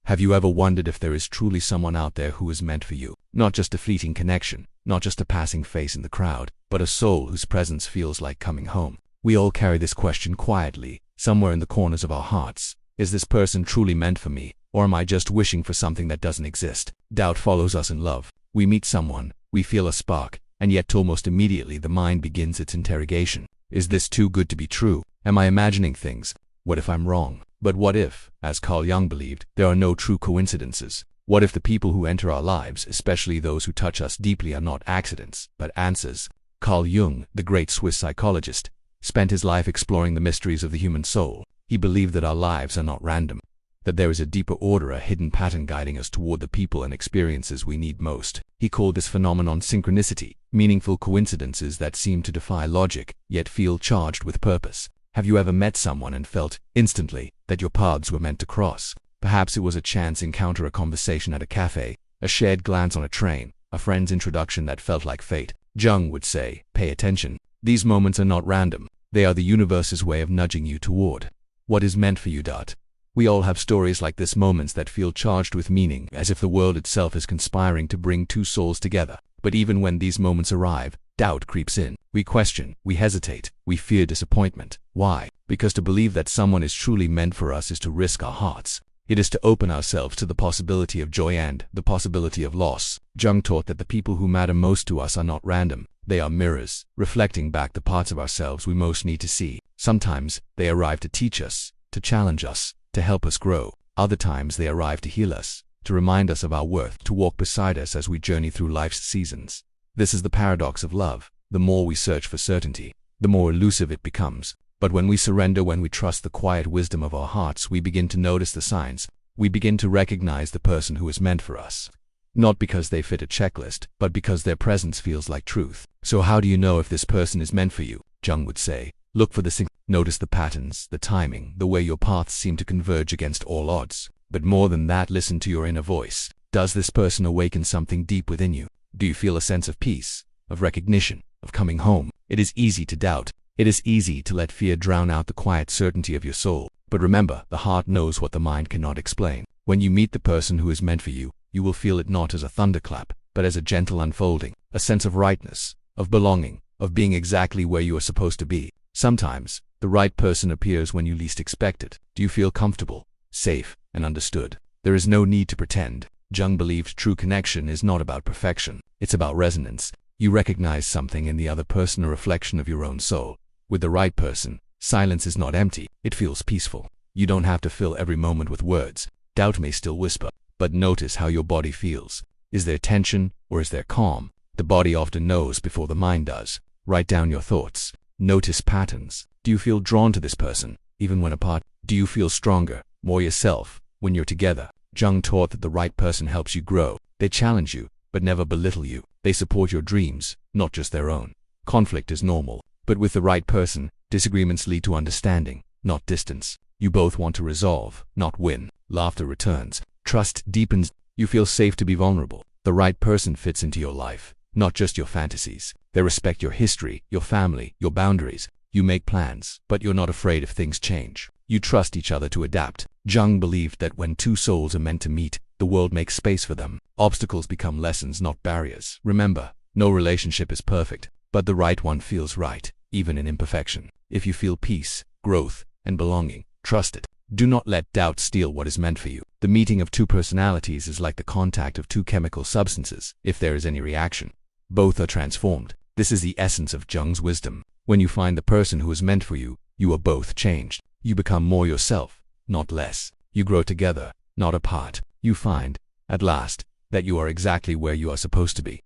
Have you ever wondered if there is truly someone out there who is meant for you? Not just a fleeting connection, not just a passing face in the crowd, but a soul whose presence feels like coming home. We all carry this question quietly, somewhere in the corners of our hearts. Is this person truly meant for me, or am I just wishing for something that doesn't exist? Doubt follows us in love. We meet someone, we feel a spark, and yet almost immediately the mind begins its interrogation. Is this too good to be true? Am I imagining things? What if I'm wrong? But what if, as Carl Jung believed, there are no true coincidences? What if the people who enter our lives, especially those who touch us deeply, are not accidents, but answers? Carl Jung, the great Swiss psychologist, spent his life exploring the mysteries of the human soul. He believed that our lives are not random, that there is a deeper order, a hidden pattern guiding us toward the people and experiences we need most. He called this phenomenon synchronicity, meaningful coincidences that seem to defy logic, yet feel charged with purpose. Have you ever met someone and felt, instantly, that your paths were meant to cross? Perhaps it was a chance encounter, a conversation at a cafe, a shared glance on a train, a friend's introduction that felt like fate. Jung would say, pay attention. These moments are not random. They are the universe's way of nudging you toward what is meant for you. We all have stories like this, moments that feel charged with meaning, as if the world itself is conspiring to bring two souls together. But even when these moments arrive, doubt creeps in. We question, we hesitate, we fear disappointment. Why? Because to believe that someone is truly meant for us is to risk our hearts. It is to open ourselves to the possibility of joy and the possibility of loss. Jung taught that the people who matter most to us are not random. They are mirrors, reflecting back the parts of ourselves we most need to see. Sometimes they arrive to teach us, to challenge us, to help us grow. Other times they arrive to heal us, to remind us of our worth, to walk beside us as we journey through life's seasons. This is the paradox of love. The more we search for certainty, the more elusive it becomes. But when we surrender, when we trust the quiet wisdom of our hearts, we begin to notice the signs. We begin to recognize the person who is meant for us. Not because they fit a checklist, but because their presence feels like truth. So how do you know if this person is meant for you? Jung would say, look for the notice the patterns, the timing, the way your paths seem to converge against all odds. But more than that, listen to your inner voice. Does this person awaken something deep within you? Do you feel a sense of peace, of recognition, of coming home? It is easy to doubt. It is easy to let fear drown out the quiet certainty of your soul. But remember, the heart knows what the mind cannot explain. When you meet the person who is meant for you, you will feel it not as a thunderclap, but as a gentle unfolding, a sense of rightness, of belonging, of being exactly where you are supposed to be. Sometimes, the right person appears when you least expect it. Do you feel comfortable, safe, and understood? There is no need to pretend. Jung believed true connection is not about perfection. It's about resonance. You recognize something in the other person, a reflection of your own soul. With the right person, silence is not empty. It feels peaceful. You don't have to fill every moment with words. Doubt may still whisper, but notice how your body feels. Is there tension, or is there calm? The body often knows before the mind does. Write down your thoughts. Notice patterns. Do you feel drawn to this person, even when apart? Do you feel stronger, more yourself, when you're together? Jung taught that the right person helps you grow. They challenge you, but never belittle you. They support your dreams, not just their own. Conflict is normal, but with the right person, disagreements lead to understanding, not distance. You both want to resolve, not win. Laughter returns. Trust deepens. You feel safe to be vulnerable. The right person fits into your life, not just your fantasies. They respect your history, your family, your boundaries. You make plans, but you're not afraid if things change. You trust each other to adapt. Jung believed that when two souls are meant to meet, the world makes space for them. Obstacles become lessons, not barriers. Remember, no relationship is perfect, but the right one feels right, even in imperfection. If you feel peace, growth, and belonging, trust it. Do not let doubt steal what is meant for you. The meeting of two personalities is like the contact of two chemical substances. If there is any reaction, both are transformed. This is the essence of Jung's wisdom. When you find the person who is meant for you, you are both changed. You become more yourself, not less. You grow together, not apart. You find, at last, that you are exactly where you are supposed to be.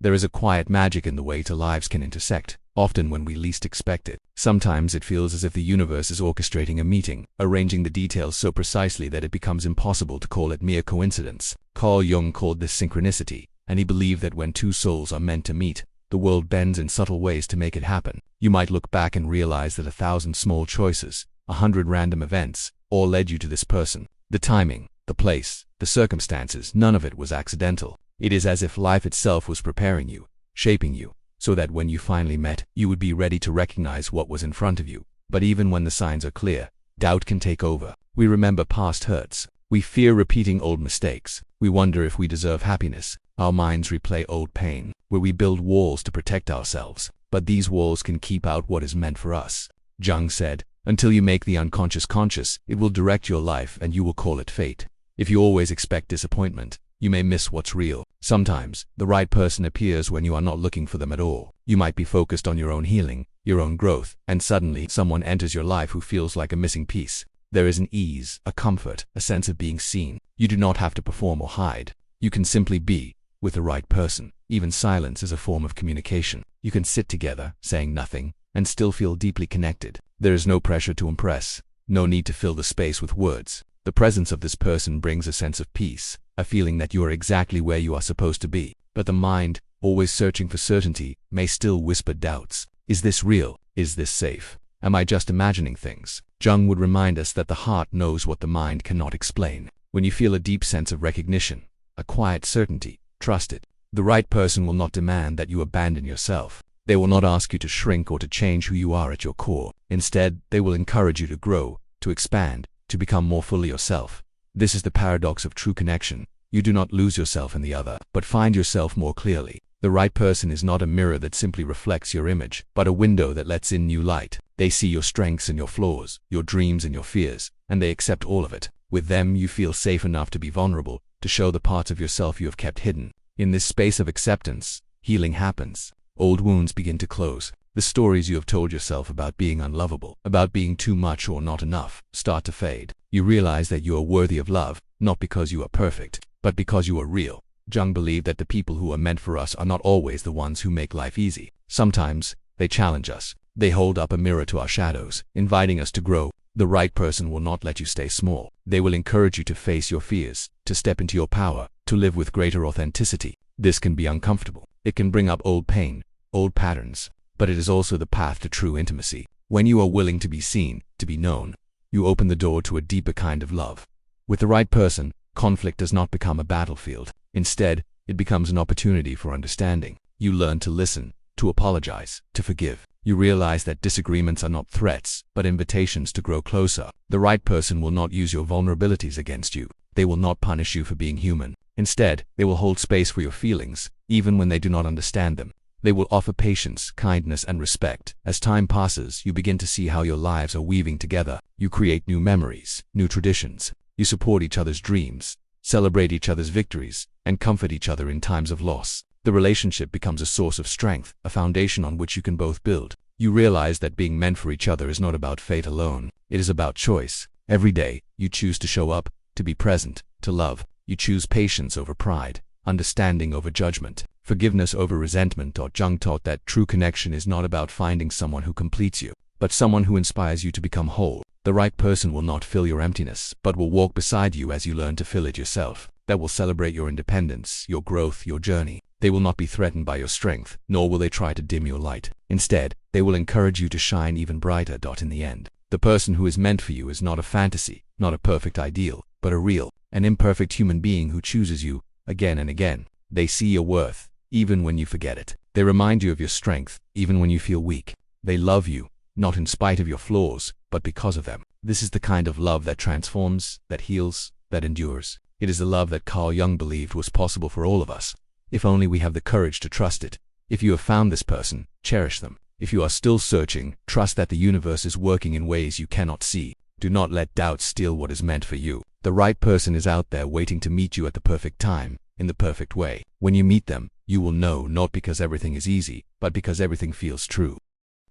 There is a quiet magic in the way two lives can intersect, often when we least expect it. Sometimes it feels as if the universe is orchestrating a meeting, arranging the details so precisely that it becomes impossible to call it mere coincidence. Carl Jung called this synchronicity, and he believed that when two souls are meant to meet, the world bends in subtle ways to make it happen. You might look back and realize that 1,000 small choices, 100 random events, all led you to this person. The timing, the place, the circumstances, none of it was accidental. It is as if life itself was preparing you, shaping you, so that when you finally met, you would be ready to recognize what was in front of you. But even when the signs are clear, doubt can take over. We remember past hurts. We fear repeating old mistakes. We wonder if we deserve happiness. Our minds replay old pain, where we build walls to protect ourselves. But these walls can keep out what is meant for us. Jung said, "Until you make the unconscious conscious, it will direct your life and you will call it fate." If you always expect disappointment, you may miss what's real. Sometimes, the right person appears when you are not looking for them at all. You might be focused on your own healing, your own growth, and suddenly someone enters your life who feels like a missing piece. There is an ease, a comfort, a sense of being seen. You do not have to perform or hide. You can simply be with the right person. Even silence is a form of communication. You can sit together, saying nothing, and still feel deeply connected. There is no pressure to impress, no need to fill the space with words. The presence of this person brings a sense of peace, a feeling that you are exactly where you are supposed to be. But the mind, always searching for certainty, may still whisper doubts. Is this real? Is this safe? Am I just imagining things? Jung would remind us that the heart knows what the mind cannot explain. When you feel a deep sense of recognition, a quiet certainty, trust it. The right person will not demand that you abandon yourself. They will not ask you to shrink or to change who you are at your core. Instead, they will encourage you to grow, to expand, to become more fully yourself. This is the paradox of true connection. You do not lose yourself in the other, but find yourself more clearly. The right person is not a mirror that simply reflects your image, but a window that lets in new light. They see your strengths and your flaws, your dreams and your fears, and they accept all of it. With them, you feel safe enough to be vulnerable, to show the parts of yourself you have kept hidden. In this space of acceptance, healing happens. Old wounds begin to close. The stories you have told yourself about being unlovable, about being too much or not enough, start to fade. You realize that you are worthy of love, not because you are perfect, but because you are real. Jung believed that the people who are meant for us are not always the ones who make life easy. Sometimes, they challenge us. They hold up a mirror to our shadows, inviting us to grow. The right person will not let you stay small. They will encourage you to face your fears, to step into your power, to live with greater authenticity. This can be uncomfortable. It can bring up old pain, old patterns, but it is also the path to true intimacy. When you are willing to be seen, to be known, you open the door to a deeper kind of love. With the right person, conflict does not become a battlefield. Instead, it becomes an opportunity for understanding. You learn to listen, to apologize, to forgive. You realize that disagreements are not threats, but invitations to grow closer. The right person will not use your vulnerabilities against you. They will not punish you for being human. Instead, they will hold space for your feelings, even when they do not understand them. They will offer patience, kindness, and respect. As time passes, you begin to see how your lives are weaving together. You create new memories, new traditions. You support each other's dreams, celebrate each other's victories, and comfort each other in times of loss. The relationship becomes a source of strength, a foundation on which you can both build. You realize that being meant for each other is not about fate alone. It is about choice. Every day, you choose to show up, to be present, to love. You choose patience over pride, understanding over judgment, forgiveness over resentment. Jung taught that true connection is not about finding someone who completes you, but someone who inspires you to become whole. The right person will not fill your emptiness, but will walk beside you as you learn to fill it yourself. That will celebrate your independence, your growth, your journey. They will not be threatened by your strength, nor will they try to dim your light. Instead, they will encourage you to shine even brighter. In the end, the person who is meant for you is not a fantasy, not a perfect ideal, but a real, an imperfect human being who chooses you again and again. They see your worth, even when you forget it. They remind you of your strength, even when you feel weak. They love you, not in spite of your flaws, but because of them. This is the kind of love that transforms, that heals, that endures. It is the love that Carl Jung believed was possible for all of us, if only we have the courage to trust it. If you have found this person, cherish them. If you are still searching, trust that the universe is working in ways you cannot see. Do not let doubt steal what is meant for you. The right person is out there waiting to meet you at the perfect time, in the perfect way. When you meet them, you will know, not because everything is easy, but because everything feels true.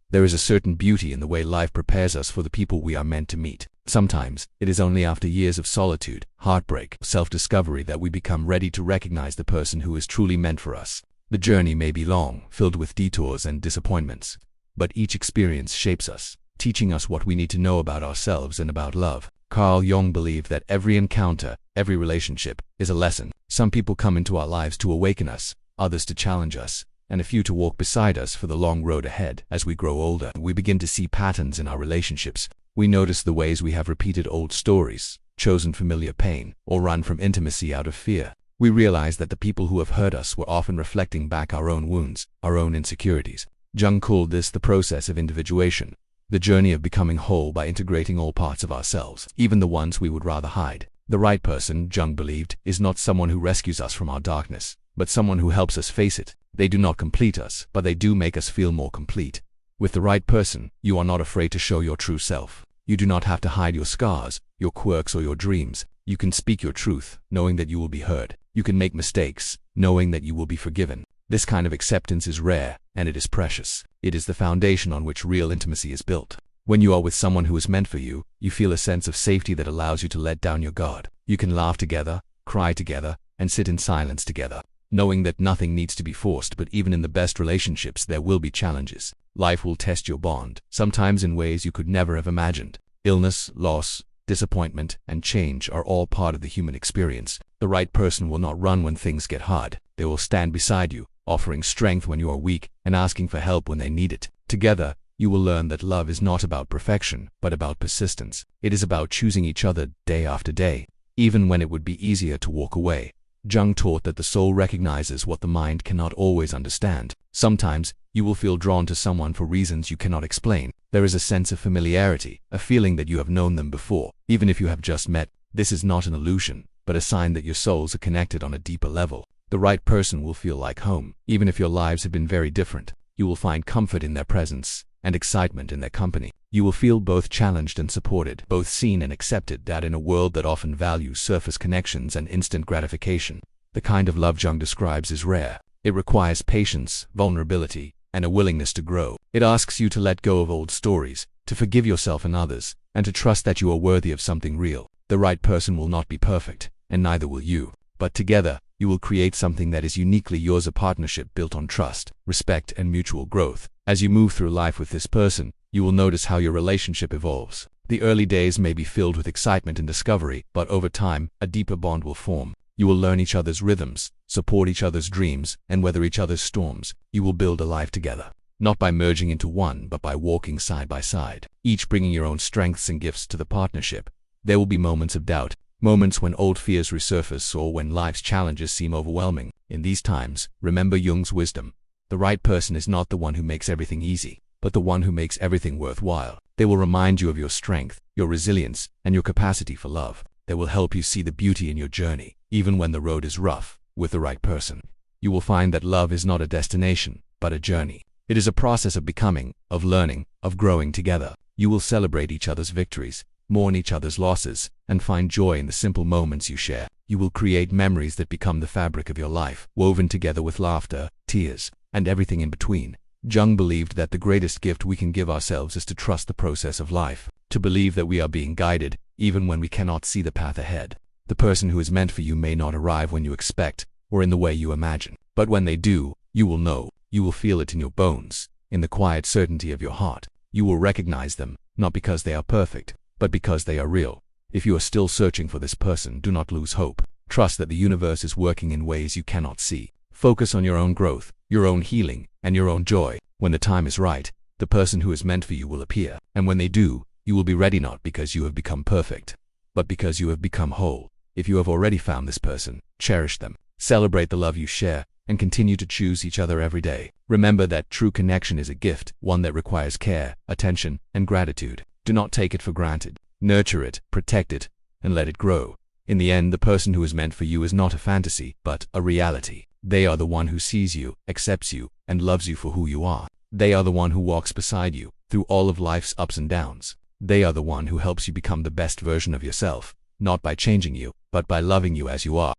There is a certain beauty in the way life prepares us for the people we are meant to meet. Sometimes, it is only after years of solitude, heartbreak, self-discovery that we become ready to recognize the person who is truly meant for us. The journey may be long, filled with detours and disappointments, but each experience shapes us, teaching us what we need to know about ourselves and about love. Carl Jung believed that every encounter, every relationship, is a lesson. Some people come into our lives to awaken us, others to challenge us, and a few to walk beside us for the long road ahead. As we grow older, we begin to see patterns in our relationships. We notice the ways we have repeated old stories, chosen familiar pain, or run from intimacy out of fear. We realize that the people who have hurt us were often reflecting back our own wounds, our own insecurities. Jung called this the process of individuation, the journey of becoming whole by integrating all parts of ourselves, even the ones we would rather hide. The right person, Jung believed, is not someone who rescues us from our darkness, but someone who helps us face it. They do not complete us, but they do make us feel more complete. With the right person, you are not afraid to show your true self. You do not have to hide your scars, your quirks, or your dreams. You can speak your truth, knowing that you will be heard. You can make mistakes, knowing that you will be forgiven. This kind of acceptance is rare, and it is precious. It is the foundation on which real intimacy is built. When you are with someone who is meant for you, you feel a sense of safety that allows you to let down your guard. You can laugh together, cry together, and sit in silence together, knowing that nothing needs to be forced. But even in the best relationships, there will be challenges. Life will test your bond, sometimes in ways you could never have imagined. Illness, loss, disappointment, and change are all part of the human experience. The right person will not run when things get hard. They will stand beside you, offering strength when you are weak and asking for help when they need it. Together, you will learn that love is not about perfection, but about persistence. It is about choosing each other day after day, even when it would be easier to walk away. Jung taught that the soul recognizes what the mind cannot always understand. Sometimes, you will feel drawn to someone for reasons you cannot explain. There is a sense of familiarity, a feeling that you have known them before, even if you have just met. This is not an illusion, but a sign that your souls are connected on a deeper level. The right person will feel like home, even if your lives have been very different. You will find comfort in their presence and excitement in their company. You will feel both challenged and supported, both seen and accepted. That in a world that often values surface connections and instant gratification, the kind of love Jung describes is rare. It requires patience, vulnerability, and a willingness to grow. It asks you to let go of old stories, to forgive yourself and others, and to trust that you are worthy of something real. The right person will not be perfect, and neither will you. But together, you will create something that is uniquely yours, a partnership built on trust, respect, and mutual growth. As you move through life with this person, you will notice how your relationship evolves. The early days may be filled with excitement and discovery, but over time, a deeper bond will form. You will learn each other's rhythms, support each other's dreams, and weather each other's storms. You will build a life together, not by merging into one, but by walking side by side, each bringing your own strengths and gifts to the partnership. There will be moments of doubt, moments when old fears resurface or when life's challenges seem overwhelming. In these times, remember Jung's wisdom. The right person is not the one who makes everything easy, but the one who makes everything worthwhile. They will remind you of your strength, your resilience, and your capacity for love. They will help you see the beauty in your journey, even when the road is rough. With the right person, you will find that love is not a destination, but a journey. It is a process of becoming, of learning, of growing together. You will celebrate each other's victories, mourn each other's losses, and find joy in the simple moments you share. You will create memories that become the fabric of your life, woven together with laughter, tears, and everything in between. Jung believed that the greatest gift we can give ourselves is to trust the process of life, to believe that we are being guided, even when we cannot see the path ahead. The person who is meant for you may not arrive when you expect, or in the way you imagine. But when they do, you will know. You will feel it in your bones, in the quiet certainty of your heart. You will recognize them, not because they are perfect, but because they are real. If you are still searching for this person, do not lose hope. Trust that the universe is working in ways you cannot see. Focus on your own growth, your own healing, and your own joy. When the time is right, the person who is meant for you will appear. And when they do, you will be ready, not because you have become perfect, but because you have become whole. If you have already found this person, cherish them, celebrate the love you share, and continue to choose each other every day. Remember that true connection is a gift, one that requires care, attention, and gratitude. Do not take it for granted. Nurture it, protect it, and let it grow. In the end, the person who is meant for you is not a fantasy, but a reality. They are the one who sees you, accepts you, and loves you for who you are. They are the one who walks beside you through all of life's ups and downs. They are the one who helps you become the best version of yourself, not by changing you, but by loving you as you are.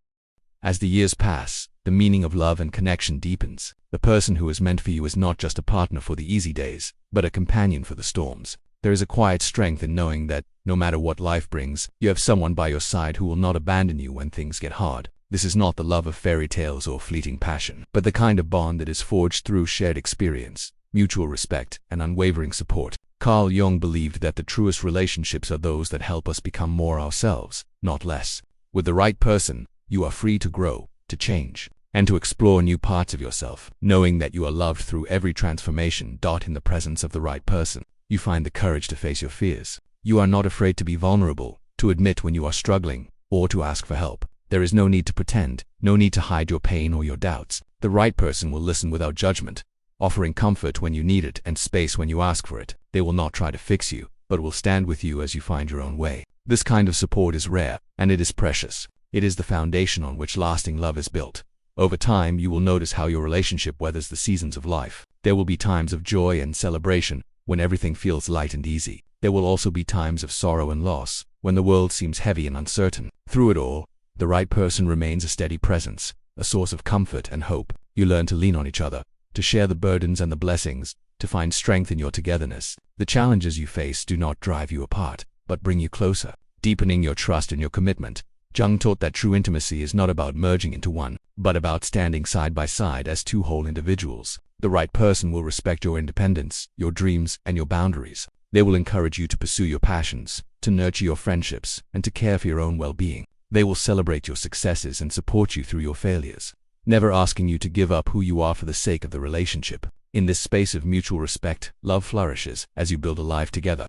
As the years pass, the meaning of love and connection deepens. The person who is meant for you is not just a partner for the easy days, but a companion for the storms. There is a quiet strength in knowing that, no matter what life brings, you have someone by your side who will not abandon you when things get hard. This is not the love of fairy tales or fleeting passion, but the kind of bond that is forged through shared experience, mutual respect, and unwavering support. Carl Jung believed that the truest relationships are those that help us become more ourselves, not less. With the right person, you are free to grow, to change, and to explore new parts of yourself. Knowing that you are loved through every transformation. In the presence of the right person, you find the courage to face your fears. You are not afraid to be vulnerable, to admit when you are struggling, or to ask for help. There is no need to pretend, no need to hide your pain or your doubts. The right person will listen without judgment, offering comfort when you need it and space when you ask for it. They will not try to fix you, but will stand with you as you find your own way. This kind of support is rare, and it is precious. It is the foundation on which lasting love is built. Over time, you will notice how your relationship weathers the seasons of life. There will be times of joy and celebration, when everything feels light and easy. There will also be times of sorrow and loss, when the world seems heavy and uncertain. Through it all, the right person remains a steady presence, a source of comfort and hope. You learn to lean on each other, to share the burdens and the blessings, to find strength in your togetherness. The challenges you face do not drive you apart, but bring you closer, deepening your trust and your commitment. Jung taught that true intimacy is not about merging into one, but about standing side by side as two whole individuals. The right person will respect your independence, your dreams, and your boundaries. They will encourage you to pursue your passions, to nurture your friendships, and to care for your own well-being. They will celebrate your successes and support you through your failures, never asking you to give up who you are for the sake of the relationship. In this space of mutual respect, love flourishes as you build a life together.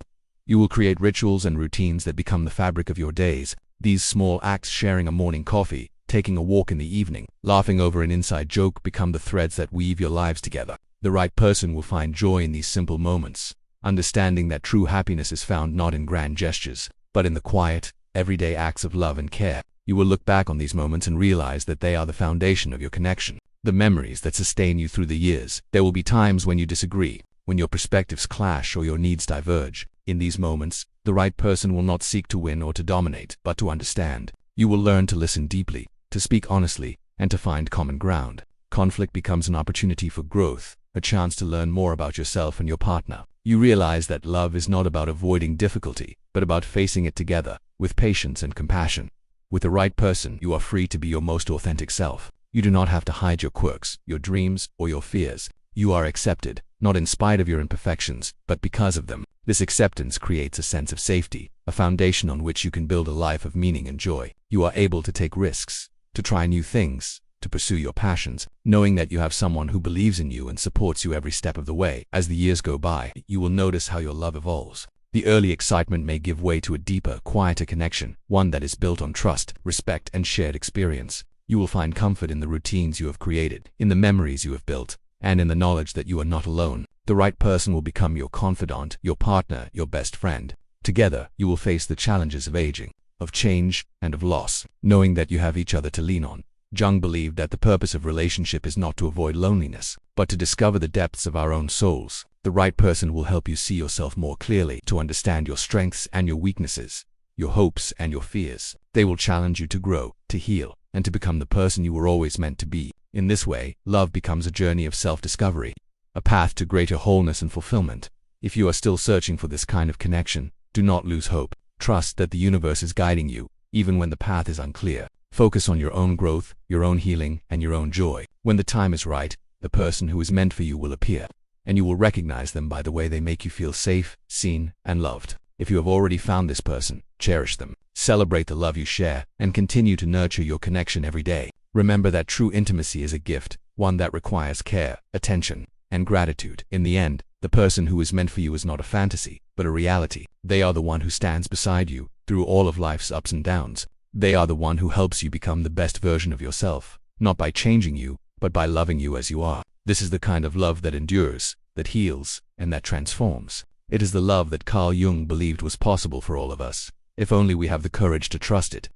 You will create rituals and routines that become the fabric of your days. These small acts, sharing a morning coffee, taking a walk in the evening, laughing over an inside joke, become the threads that weave your lives together. The right person will find joy in these simple moments, understanding that true happiness is found not in grand gestures, but in the quiet, everyday acts of love and care. You will look back on these moments and realize that they are the foundation of your connection, the memories that sustain you through the years. There will be times when you disagree, when your perspectives clash or your needs diverge. In these moments, the right person will not seek to win or to dominate, but to understand. You will learn to listen deeply, to speak honestly, and to find common ground. Conflict becomes an opportunity for growth, a chance to learn more about yourself and your partner. You realize that love is not about avoiding difficulty, but about facing it together, with patience and compassion. With the right person, you are free to be your most authentic self. You do not have to hide your quirks, your dreams, or your fears. You are accepted, not in spite of your imperfections, but because of them. This acceptance creates a sense of safety, a foundation on which you can build a life of meaning and joy. You are able to take risks, to try new things, to pursue your passions, knowing that you have someone who believes in you and supports you every step of the way. As the years go by, you will notice how your love evolves. The early excitement may give way to a deeper, quieter connection, one that is built on trust, respect, and shared experience. You will find comfort in the routines you have created, in the memories you have built, and in the knowledge that you are not alone. The right person will become your confidant, your partner, your best friend. Together, you will face the challenges of aging, of change, and of loss, knowing that you have each other to lean on. Jung believed that the purpose of relationship is not to avoid loneliness, but to discover the depths of our own souls. The right person will help you see yourself more clearly, to understand your strengths and your weaknesses, your hopes and your fears. They will challenge you to grow, to heal, and to become the person you were always meant to be. In this way, love becomes a journey of self-discovery, a path to greater wholeness and fulfillment. If you are still searching for this kind of connection, do not lose hope. Trust that the universe is guiding you, even when the path is unclear. Focus on your own growth, your own healing, and your own joy. When the time is right, the person who is meant for you will appear, and you will recognize them by the way they make you feel safe, seen, and loved. If you have already found this person, cherish them, celebrate the love you share, and continue to nurture your connection every day. Remember that true intimacy is a gift, one that requires care, attention, and gratitude. In the end, the person who is meant for you is not a fantasy, but a reality. They are the one who stands beside you through all of life's ups and downs. They are the one who helps you become the best version of yourself, not by changing you, but by loving you as you are. This is the kind of love that endures, that heals, and that transforms. It is the love that Carl Jung believed was possible for all of us, if only we have the courage to trust it.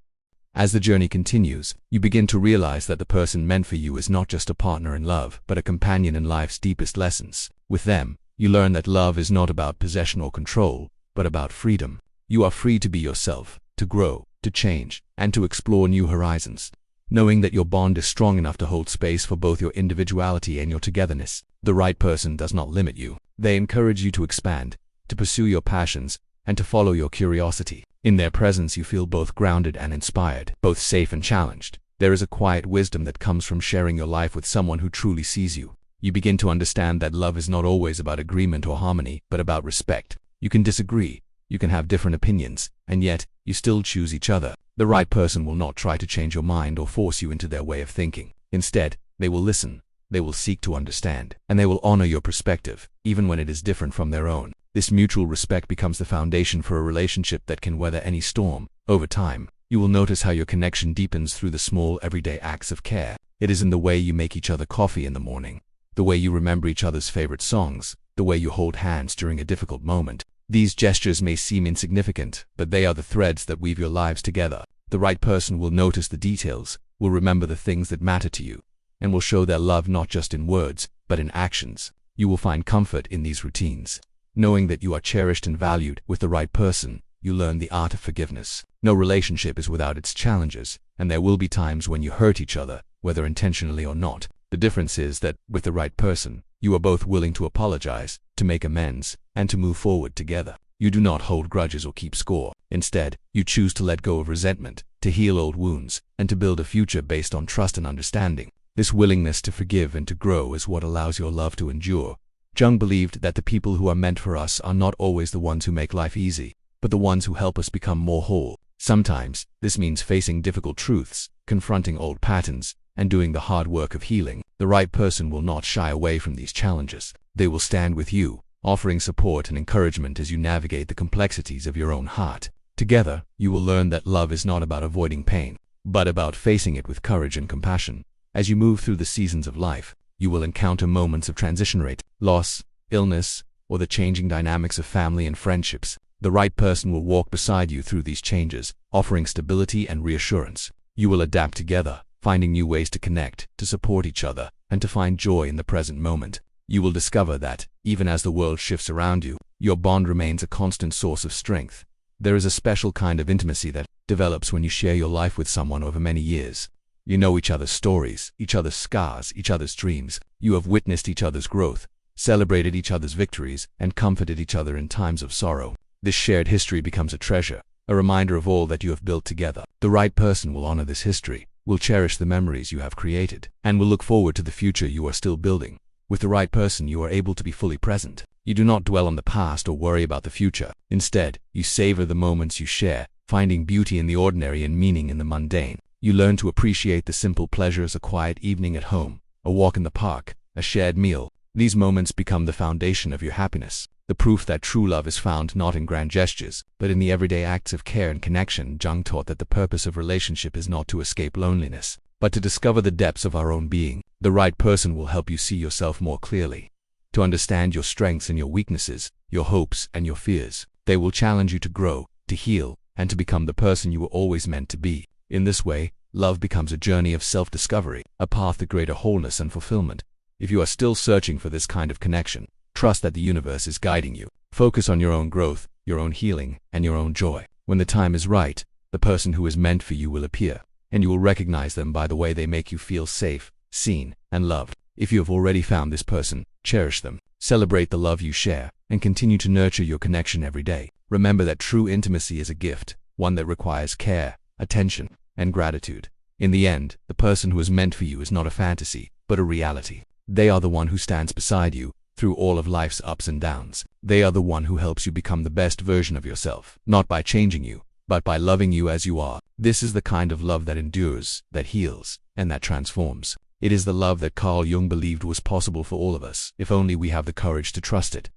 As the journey continues, you begin to realize that the person meant for you is not just a partner in love, but a companion in life's deepest lessons. With them, you learn that love is not about possession or control, but about freedom. You are free to be yourself, to grow, to change, and to explore new horizons, knowing that your bond is strong enough to hold space for both your individuality and your togetherness. The right person does not limit you. They encourage you to expand, to pursue your passions, and to follow your curiosity. In their presence you feel both grounded and inspired, both safe and challenged. There is a quiet wisdom that comes from sharing your life with someone who truly sees you. You begin to understand that love is not always about agreement or harmony, but about respect. You can disagree, you can have different opinions, and yet, you still choose each other. The right person will not try to change your mind or force you into their way of thinking. Instead, they will listen, they will seek to understand, and they will honor your perspective, even when it is different from their own. This mutual respect becomes the foundation for a relationship that can weather any storm. Over time, you will notice how your connection deepens through the small, everyday acts of care. It is in the way you make each other coffee in the morning, the way you remember each other's favorite songs, the way you hold hands during a difficult moment. These gestures may seem insignificant, but they are the threads that weave your lives together. The right person will notice the details, will remember the things that matter to you, and will show their love not just in words, but in actions. You will find comfort in these routines. Knowing that you are cherished and valued with the right person, you learn the art of forgiveness. No relationship is without its challenges, and there will be times when you hurt each other, whether intentionally or not. The difference is that, with the right person, you are both willing to apologize, to make amends, and to move forward together. You do not hold grudges or keep score. Instead, you choose to let go of resentment, to heal old wounds, and to build a future based on trust and understanding. This willingness to forgive and to grow is what allows your love to endure. Jung believed that the people who are meant for us are not always the ones who make life easy, but the ones who help us become more whole. Sometimes, this means facing difficult truths, confronting old patterns, and doing the hard work of healing. The right person will not shy away from these challenges. They will stand with you, offering support and encouragement as you navigate the complexities of your own heart. Together, you will learn that love is not about avoiding pain, but about facing it with courage and compassion. As you move through the seasons of life, you will encounter moments of transition rate, loss, illness, or the changing dynamics of family and friendships. The right person will walk beside you through these changes, offering stability and reassurance. You will adapt together, finding new ways to connect, to support each other, and to find joy in the present moment. You will discover that, even as the world shifts around you, your bond remains a constant source of strength. There is a special kind of intimacy that develops when you share your life with someone over many years. You know each other's stories, each other's scars, each other's dreams. You have witnessed each other's growth, celebrated each other's victories, and comforted each other in times of sorrow. This shared history becomes a treasure, a reminder of all that you have built together. The right person will honor this history, will cherish the memories you have created, and will look forward to the future you are still building. With the right person, you are able to be fully present. You do not dwell on the past or worry about the future. Instead, you savor the moments you share, finding beauty in the ordinary and meaning in the mundane. You learn to appreciate the simple pleasures: a quiet evening at home, a walk in the park, a shared meal. These moments become the foundation of your happiness. The proof that true love is found not in grand gestures, but in the everyday acts of care and connection. Jung taught that the purpose of relationship is not to escape loneliness, but to discover the depths of our own being. The right person will help you see yourself more clearly, to understand your strengths and your weaknesses, your hopes and your fears. They will challenge you to grow, to heal, and to become the person you were always meant to be. In this way, love becomes a journey of self-discovery, a path to greater wholeness and fulfillment. If you are still searching for this kind of connection, trust that the universe is guiding you. Focus on your own growth, your own healing, and your own joy. When the time is right, the person who is meant for you will appear, and you will recognize them by the way they make you feel safe, seen, and loved. If you have already found this person, cherish them, celebrate the love you share, and continue to nurture your connection every day. Remember that true intimacy is a gift, one that requires care, attention, and gratitude. In the end, the person who is meant for you is not a fantasy, but a reality. They are the one who stands beside you through all of life's ups and downs. They are the one who helps you become the best version of yourself, not by changing you, but by loving you as you are. This is the kind of love that endures, that heals, and that transforms. It is the love that Carl Jung believed was possible for all of us, if only we have the courage to trust it.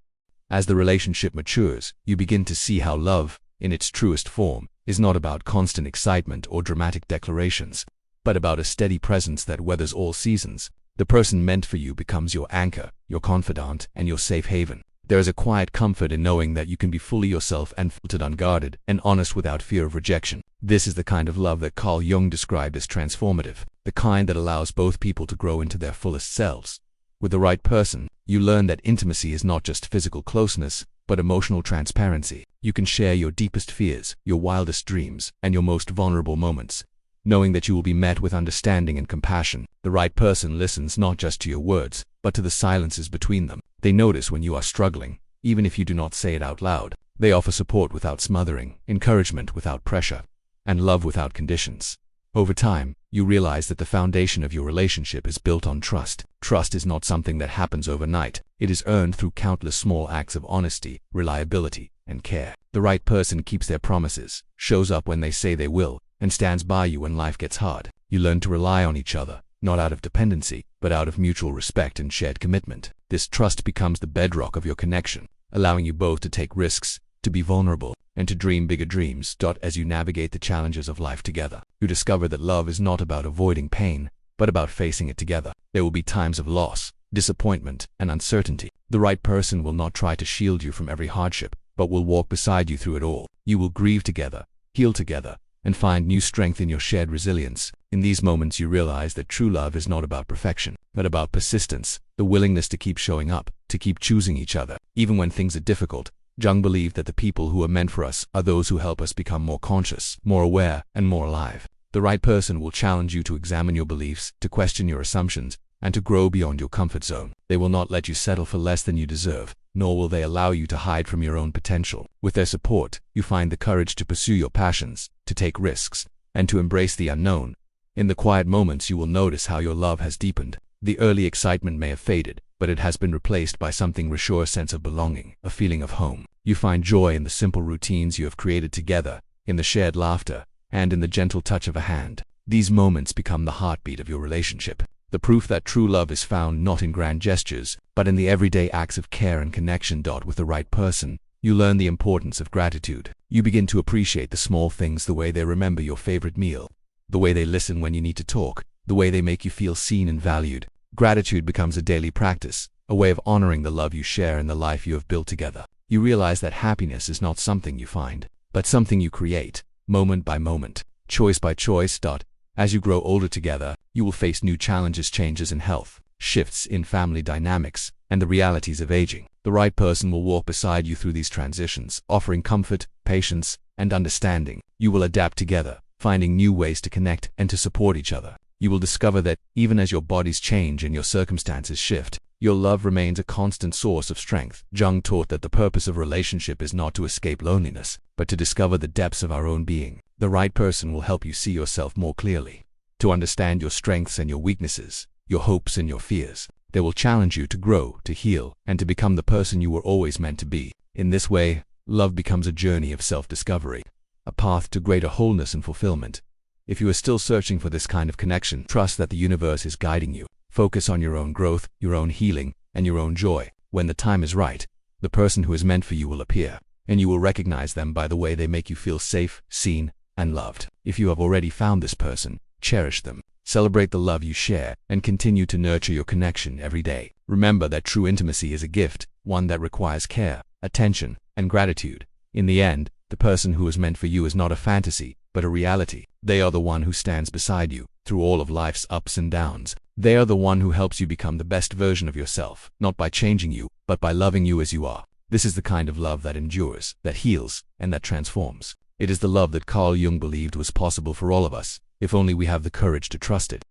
As the relationship matures, you begin to see how love, in its truest form, is not about constant excitement or dramatic declarations, but about a steady presence that weathers all seasons. The person meant for you becomes your anchor, your confidant, and your safe haven. There is a quiet comfort in knowing that you can be fully yourself and filtered unguarded and honest without fear of rejection. This is the kind of love that Carl Jung described as transformative, the kind that allows both people to grow into their fullest selves. With the right person, you learn that intimacy is not just physical closeness, but emotional transparency. You can share your deepest fears, your wildest dreams, and your most vulnerable moments, knowing that you will be met with understanding and compassion. The right person listens not just to your words, but to the silences between them. They notice when you are struggling, even if you do not say it out loud. They offer support without smothering, encouragement without pressure, and love without conditions. Over time, you realize that the foundation of your relationship is built on trust. Trust is not something that happens overnight. It is earned through countless small acts of honesty, reliability, and care. The right person keeps their promises, shows up when they say they will, and stands by you when life gets hard. You learn to rely on each other, not out of dependency, but out of mutual respect and shared commitment. This trust becomes the bedrock of your connection, allowing you both to take risks, to be vulnerable, and to dream bigger dreams. As you navigate the challenges of life together, you discover that love is not about avoiding pain, but about facing it together. There will be times of loss, disappointment, and uncertainty. The right person will not try to shield you from every hardship, but will walk beside you through it all. You will grieve together, heal together, and find new strength in your shared resilience. In these moments you realize that true love is not about perfection, but about persistence, the willingness to keep showing up, to keep choosing each other. Even when things are difficult, Jung believed that the people who are meant for us are those who help us become more conscious, more aware, and more alive. The right person will challenge you to examine your beliefs, to question your assumptions, and to grow beyond your comfort zone. They will not let you settle for less than you deserve, nor will they allow you to hide from your own potential. With their support, you find the courage to pursue your passions, to take risks, and to embrace the unknown. In the quiet moments you will notice how your love has deepened. The early excitement may have faded, but it has been replaced by something reassures a sense of belonging, a feeling of home. You find joy in the simple routines you have created together, in the shared laughter, and in the gentle touch of a hand. These moments become the heartbeat of your relationship. The proof that true love is found not in grand gestures, but in the everyday acts of care and connection. With the right person, you learn the importance of gratitude. You begin to appreciate the small things, the way they remember your favorite meal, the way they listen when you need to talk, the way they make you feel seen and valued. Gratitude becomes a daily practice, a way of honoring the love you share and the life you have built together. You realize that happiness is not something you find, but something you create, moment by moment, choice by choice. As you grow older together, you will face new challenges, changes in health, shifts in family dynamics, and the realities of aging. The right person will walk beside you through these transitions, offering comfort, patience, and understanding. You will adapt together, finding new ways to connect and to support each other. You will discover that, even as your bodies change and your circumstances shift, your love remains a constant source of strength. Jung taught that the purpose of relationship is not to escape loneliness, but to discover the depths of our own being. The right person will help you see yourself more clearly, to understand your strengths and your weaknesses, your hopes and your fears. They will challenge you to grow, to heal, and to become the person you were always meant to be. In this way, love becomes a journey of self-discovery, a path to greater wholeness and fulfillment. If you are still searching for this kind of connection, trust that the universe is guiding you. Focus on your own growth, your own healing, and your own joy. When the time is right, the person who is meant for you will appear, and you will recognize them by the way they make you feel safe, seen, and loved. If you have already found this person, cherish them. Celebrate the love you share, and continue to nurture your connection every day. Remember that true intimacy is a gift, one that requires care, attention, and gratitude. In the end, the person who is meant for you is not a fantasy, but a reality. They are the one who stands beside you through all of life's ups and downs. They are the one who helps you become the best version of yourself, not by changing you, but by loving you as you are. This is the kind of love that endures, that heals, and that transforms. It is the love that Carl Jung believed was possible for all of us, if only we have the courage to trust it.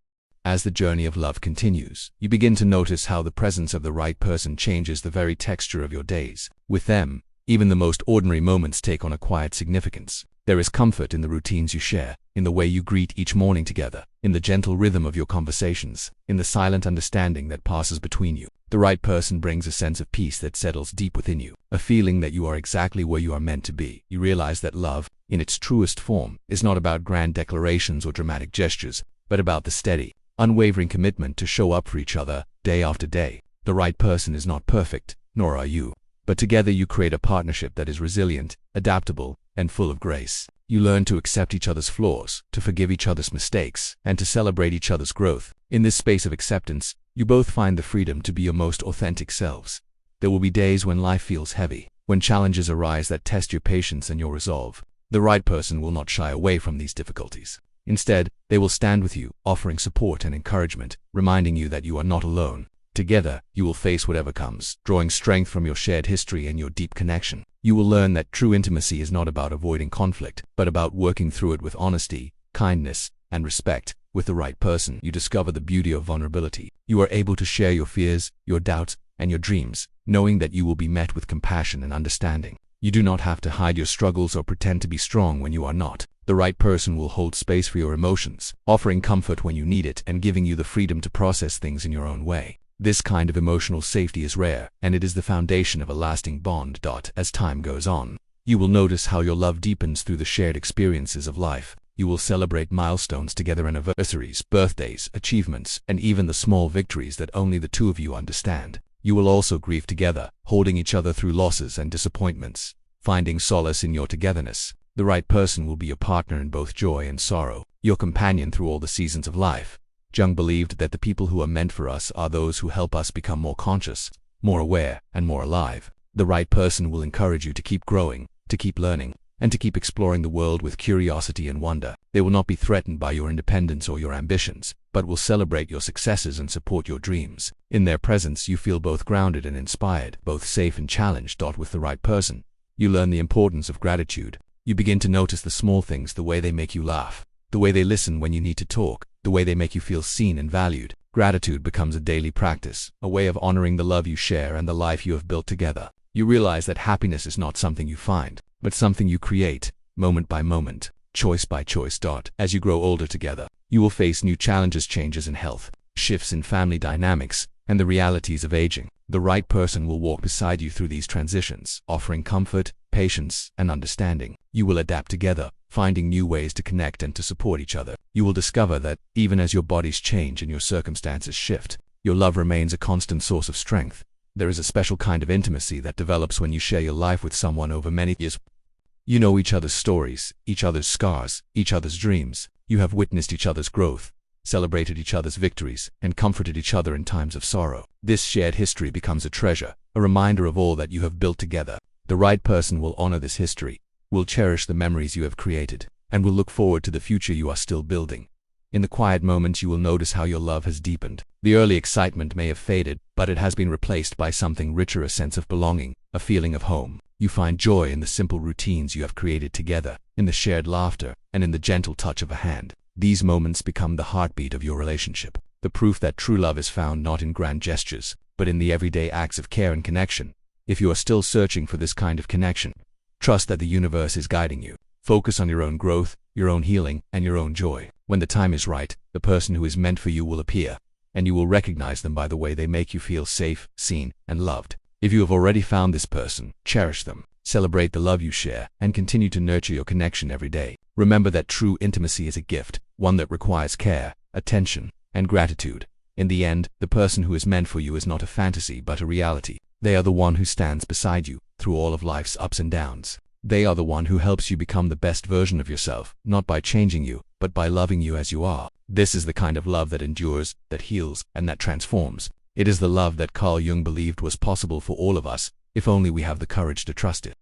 As the journey of love continues, you begin to notice how the presence of the right person changes the very texture of your days. With them, even the most ordinary moments take on a quiet significance. There is comfort in the routines you share, in the way you greet each morning together, in the gentle rhythm of your conversations, in the silent understanding that passes between you. The right person brings a sense of peace that settles deep within you, a feeling that you are exactly where you are meant to be. You realize that love, in its truest form, is not about grand declarations or dramatic gestures, but about the steady, unwavering commitment to show up for each other, day after day. The right person is not perfect, nor are you, but together you create a partnership that is resilient, adaptable, and full of grace. You learn to accept each other's flaws, to forgive each other's mistakes, and to celebrate each other's growth. In this space of acceptance, you both find the freedom to be your most authentic selves. There will be days when life feels heavy, when challenges arise that test your patience and your resolve. The right person will not shy away from these difficulties. Instead, they will stand with you, offering support and encouragement, reminding you that you are not alone. Together, you will face whatever comes, drawing strength from your shared history and your deep connection. You will learn that true intimacy is not about avoiding conflict, but about working through it with honesty, kindness, and respect. With the right person, you discover the beauty of vulnerability. You are able to share your fears, your doubts, and your dreams, knowing that you will be met with compassion and understanding. You do not have to hide your struggles or pretend to be strong when you are not. The right person will hold space for your emotions, offering comfort when you need it and giving you the freedom to process things in your own way. This kind of emotional safety is rare, and it is the foundation of a lasting bond. As time goes on, you will notice how your love deepens through the shared experiences of life. You will celebrate milestones together, anniversaries, birthdays, achievements, and even the small victories that only the two of you understand. You will also grieve together, holding each other through losses and disappointments, finding solace in your togetherness. The right person will be your partner in both joy and sorrow, your companion through all the seasons of life. Jung believed that the people who are meant for us are those who help us become more conscious, more aware, and more alive. The right person will encourage you to keep growing, to keep learning, and to keep exploring the world with curiosity and wonder. They will not be threatened by your independence or your ambitions, but will celebrate your successes and support your dreams. In their presence, you feel both grounded and inspired, both safe and challenged. With the right person, you learn the importance of gratitude. You begin to notice the small things, the way they make you laugh, the way they listen when you need to talk, the way they make you feel seen and valued. Gratitude becomes a daily practice, a way of honoring the love you share and the life you have built together. You realize that happiness is not something you find, but something you create, moment by moment, choice by choice. As you grow older together, you will face new challenges, changes in health, shifts in family dynamics, and the realities of aging. The right person will walk beside you through these transitions, offering comfort, patience, and understanding. You will adapt together, finding new ways to connect and to support each other. You will discover that, even as your bodies change and your circumstances shift, your love remains a constant source of strength. There is a special kind of intimacy that develops when you share your life with someone over many years. You know each other's stories, each other's scars, each other's dreams. You have witnessed each other's growth, celebrated each other's victories, and comforted each other in times of sorrow. This shared history becomes a treasure, a reminder of all that you have built together. The right person will honor this history, will cherish the memories you have created, and will look forward to the future you are still building. In the quiet moments, you will notice how your love has deepened. The early excitement may have faded, but it has been replaced by something richer, a sense of belonging, a feeling of home. You find joy in the simple routines you have created together, in the shared laughter, and in the gentle touch of a hand. These moments become the heartbeat of your relationship, the proof that true love is found not in grand gestures, but in the everyday acts of care and connection. If you are still searching for this kind of connection, trust that the universe is guiding you. Focus on your own growth, your own healing, and your own joy. When the time is right, the person who is meant for you will appear, and you will recognize them by the way they make you feel safe, seen, and loved. If you have already found this person, cherish them, celebrate the love you share, and continue to nurture your connection every day. Remember that true intimacy is a gift, one that requires care, attention, and gratitude. In the end, the person who is meant for you is not a fantasy but a reality. They are the one who stands beside you through all of life's ups and downs. They are the one who helps you become the best version of yourself, not by changing you, but by loving you as you are. This is the kind of love that endures, that heals, and that transforms. It is the love that Carl Jung believed was possible for all of us, if only we have the courage to trust it.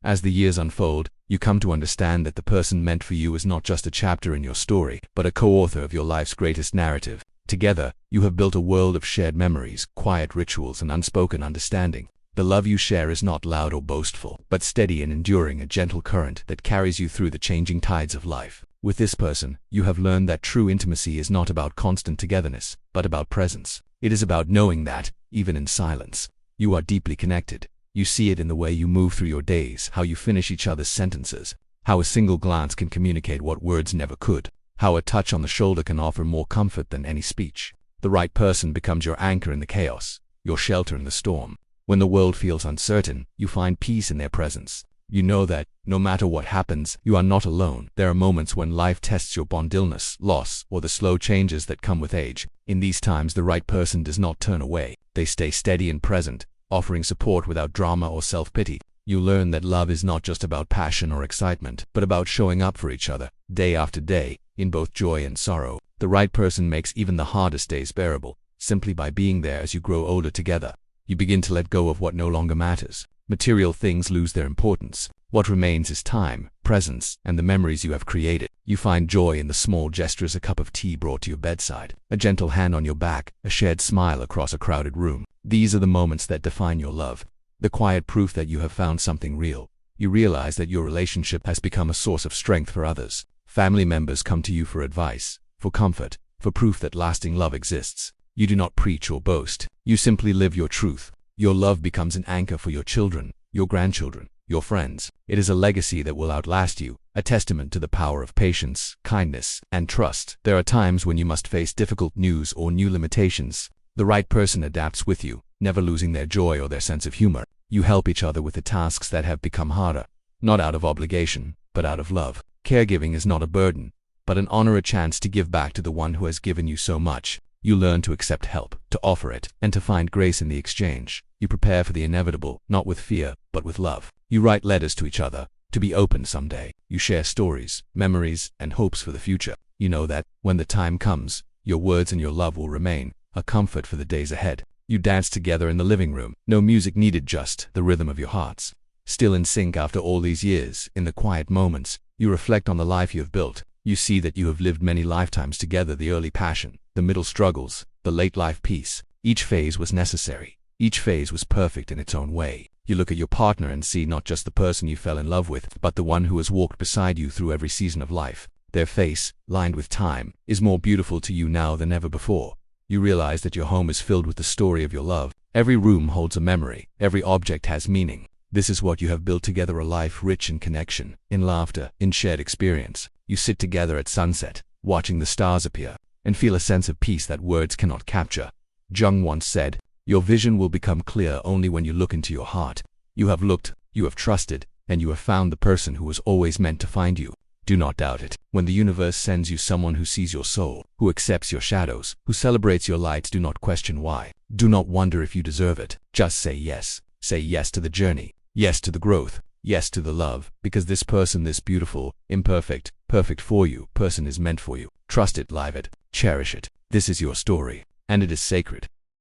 As the years unfold, you come to understand that the person meant for you is not just a chapter in your story, but a co-author of your life's greatest narrative. Together, you have built a world of shared memories, quiet rituals, and unspoken understanding. The love you share is not loud or boastful, but steady and enduring, a gentle current that carries you through the changing tides of life. With this person, you have learned that true intimacy is not about constant togetherness, but about presence. It is about knowing that, even in silence, you are deeply connected. You see it in the way you move through your days, how you finish each other's sentences, how a single glance can communicate what words never could, how a touch on the shoulder can offer more comfort than any speech. The right person becomes your anchor in the chaos, your shelter in the storm. When the world feels uncertain, you find peace in their presence. You know that, no matter what happens, you are not alone. There are moments when life tests your bond, illness, loss, or the slow changes that come with age. In these times, the right person does not turn away. They stay steady and present, offering support without drama or self-pity. You learn that love is not just about passion or excitement, but about showing up for each other, day after day, in both joy and sorrow. The right person makes even the hardest days bearable, simply by being there. As you grow older together, you begin to let go of what no longer matters. Material things lose their importance. What remains is time, presence, and the memories you have created. You find joy in the small gestures: a cup of tea brought to your bedside, a gentle hand on your back, a shared smile across a crowded room. These are the moments that define your love, the quiet proof that you have found something real. You realize that your relationship has become a source of strength for others. Family members come to you for advice, for comfort, for proof that lasting love exists. You do not preach or boast. You simply live your truth. Your love becomes an anchor for your children, your grandchildren, your friends. It is a legacy that will outlast you, a testament to the power of patience, kindness, and trust. There are times when you must face difficult news or new limitations. The right person adapts with you, never losing their joy or their sense of humor. You help each other with the tasks that have become harder, not out of obligation, but out of love. Caregiving is not a burden, but an honor, a chance to give back to the one who has given you so much. You learn to accept help, to offer it, and to find grace in the exchange. You prepare for the inevitable, not with fear, but with love. You write letters to each other, to be opened someday. You share stories, memories, and hopes for the future. You know that, when the time comes, your words and your love will remain, a comfort for the days ahead. You danced together in the living room. No music needed, just the rhythm of your hearts. Still in sync after all these years, in the quiet moments, you reflect on the life you have built. You see that you have lived many lifetimes together, the early passion, the middle struggles, the late life peace. Each phase was necessary. Each phase was perfect in its own way. You look at your partner and see not just the person you fell in love with, but the one who has walked beside you through every season of life. Their face, lined with time, is more beautiful to you now than ever before. You realize that your home is filled with the story of your love. Every room holds a memory. Every object has meaning. This is what you have built together, a life rich in connection, in laughter, in shared experience. You sit together at sunset, watching the stars appear, and feel a sense of peace that words cannot capture. Jung once said, "Your vision will become clear only when you look into your heart." You have looked, you have trusted, and you have found the person who was always meant to find you. Do not doubt it. When the universe sends you someone who sees your soul, who accepts your shadows, who celebrates your lights, do not question why. Do not wonder if you deserve it. Just say yes. Say yes to the journey. Yes to the growth. Yes to the love. Because this person, this beautiful, imperfect, perfect for you person is meant for you. Trust it, live it, cherish it. This is your story, and it is sacred.